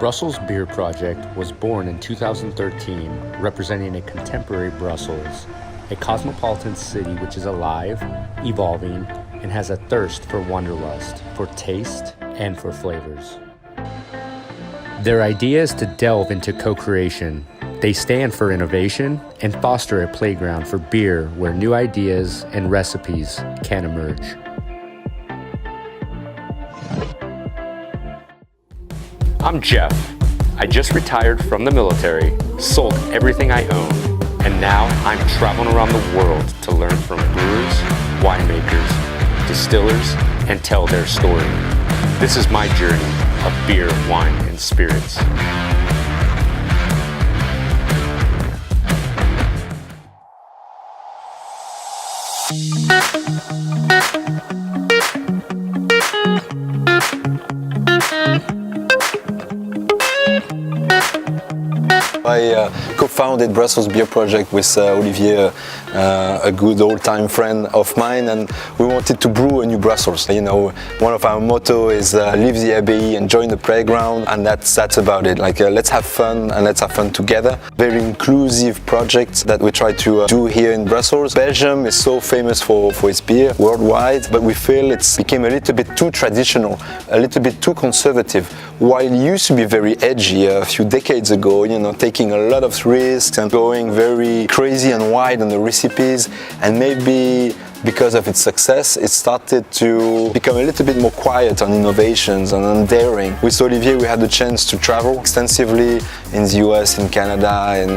Brussels Beer Project was born in 2013, representing a contemporary Brussels, a cosmopolitan city which is alive, evolving, and has a thirst for wanderlust, for taste, and for flavors. Their idea is to delve into co-creation. They stand for innovation and foster a playground for beer where new ideas and recipes can emerge. I'm Jeff. I just retired from the military, sold everything I own, and now I'm traveling around the world to learn from brewers, winemakers, distillers, and tell their story. This is my journey of beer, wine, and spirits. I co-founded Brussels Beer Project with Olivier, a good old-time friend of mine, and we wanted to brew a new Brussels. You know, one of our motto is leave the abbey and join the playground, and that's about it. Like let's have fun and let's have fun together. Very inclusive project that we try to do here in Brussels. Belgium is so famous for its beer worldwide, but we feel it's became a little bit too traditional, a little bit too conservative. While it used to be very edgy a few decades ago, you know, taking a lot of risks and going very crazy and wide on the recipes, and maybe because of its success, it started to become a little bit more quiet on innovations and on daring. With Olivier, we had the chance to travel extensively in the US, in Canada, and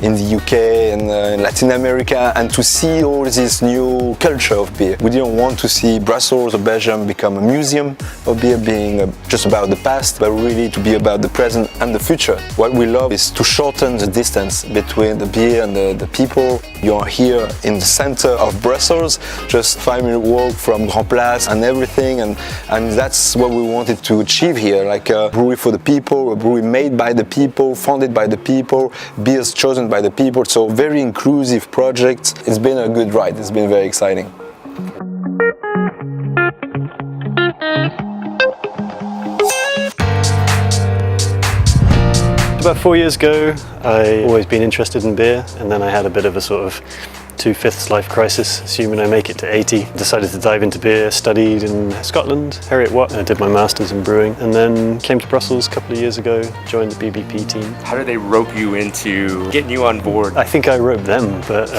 in the UK, and in Latin America, and to see all this new culture of beer. We didn't want to see Brussels or Belgium become a museum of beer, being just about the past, but really to be about the present and the future. What we love is to shorten the distance between the beer and the people. You're here in the center of Brussels, just 5-minute walk from Grand Place and everything, and that's what we wanted to achieve here, like a brewery for the people, a brewery made by the people, funded by the people, beers chosen by the people, so very inclusive project. It's been a good ride, it's been very exciting. About 4 years ago, I'd always been interested in beer, and then I had a bit of a sort of 2/5 life crisis, assuming I make it to 80. Decided to dive into beer, studied in Scotland, Heriot-Watt. I did my Masters in Brewing, and then came to Brussels a couple of years ago, joined the BBP team. How did they rope you into getting you on board? I think I roped them, but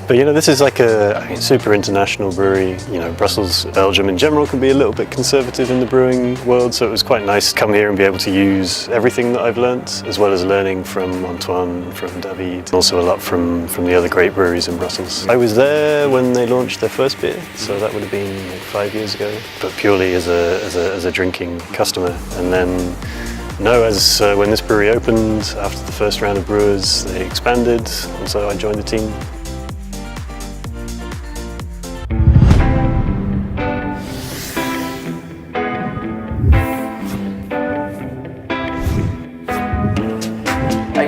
but you know, this is like a super international brewery. You know, Brussels, Belgium in general can be a little bit conservative in the brewing world, so it was quite nice to come here and be able to use everything that I've learnt, as well as learning from Antoine, from David, also a lot from the other great breweries in Brussels. I was there when they launched their first beer, so that would have been like 5 years ago, but purely as a drinking customer. And then when this brewery opened, after the first round of brewers, they expanded, and so I joined the team.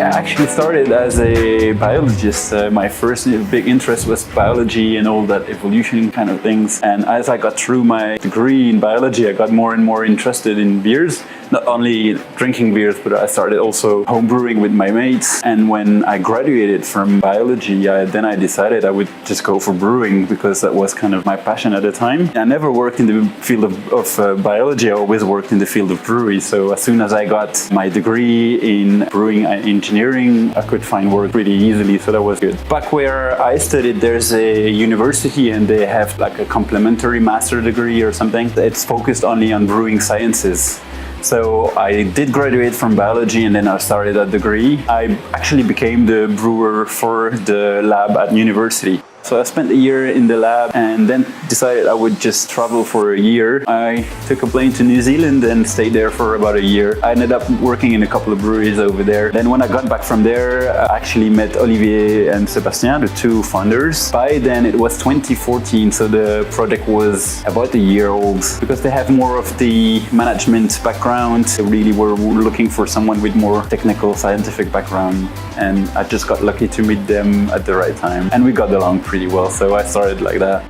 I actually started as a biologist. My first big interest was biology and all that evolution kind of things. And as I got through my degree in biology, I got more and more interested in beers. Not only drinking beers, but I started also home brewing with my mates. And when I graduated from biology, then I decided I would just go for brewing, because that was kind of my passion at the time. I never worked in the field of biology. I always worked in the field of brewery. So as soon as I got my degree in brewing engineering, I could find work pretty easily, so that was good. Back where I studied, there's a university, and they have like a complementary master degree or something. It's focused only on brewing sciences. So I did graduate from biology, and then I started that degree. I actually became the brewer for the lab at university. So I spent a year in the lab and then decided I would just travel for a year. I took a plane to New Zealand and stayed there for about a year. I ended up working in a couple of breweries over there. Then when I got back from there, I actually met Olivier and Sébastien, the two founders. By then it was 2014, so the project was about a year old. Because they have more of the management background, they really were looking for someone with more technical, scientific background. And I just got lucky to meet them at the right time. And we got along pretty well, so I started like that.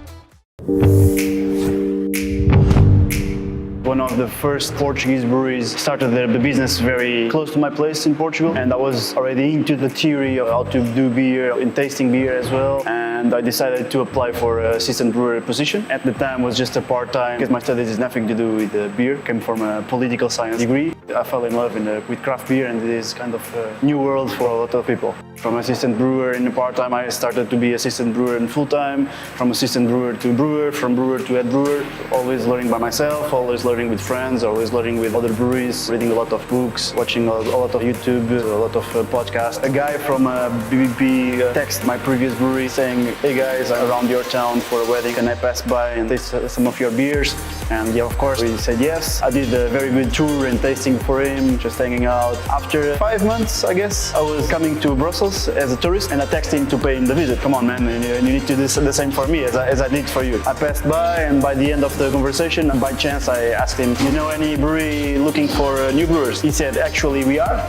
Pendant of the first Portuguese breweries started the business very close to my place in Portugal, and I was already into the theory of how to do beer and tasting beer as well. And I decided to apply for an assistant brewer position. At the time, it was just a part-time because my studies has nothing to do with beer. Came from a political science degree. I fell in love with craft beer, and it is kind of a new world for a lot of people. From assistant brewer in the part-time, I started to be assistant brewer in full-time. From assistant brewer to brewer, from brewer to head brewer. Always learning by myself, always learning with friends, always learning with other breweries, reading a lot of books, watching a lot of YouTube, a lot of podcasts. A guy from BBP texted my previous brewery saying, "Hey guys, I'm around your town for a wedding. Can I pass by and taste some of your beers?" And yeah, of course, we said yes. I did a very good tour and tasting for him, just hanging out. After 5 months, I guess, I was coming to Brussels as a tourist, and I texted him to pay him the visit. Come on, man, you need to do the same for me as I did for you. I passed by, and by the end of the conversation, and by chance, I asked him, "You know any brewery looking for new brewers?" He said, "Actually, we are,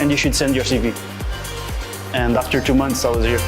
and you should send your CV." And after 2 months, I was here.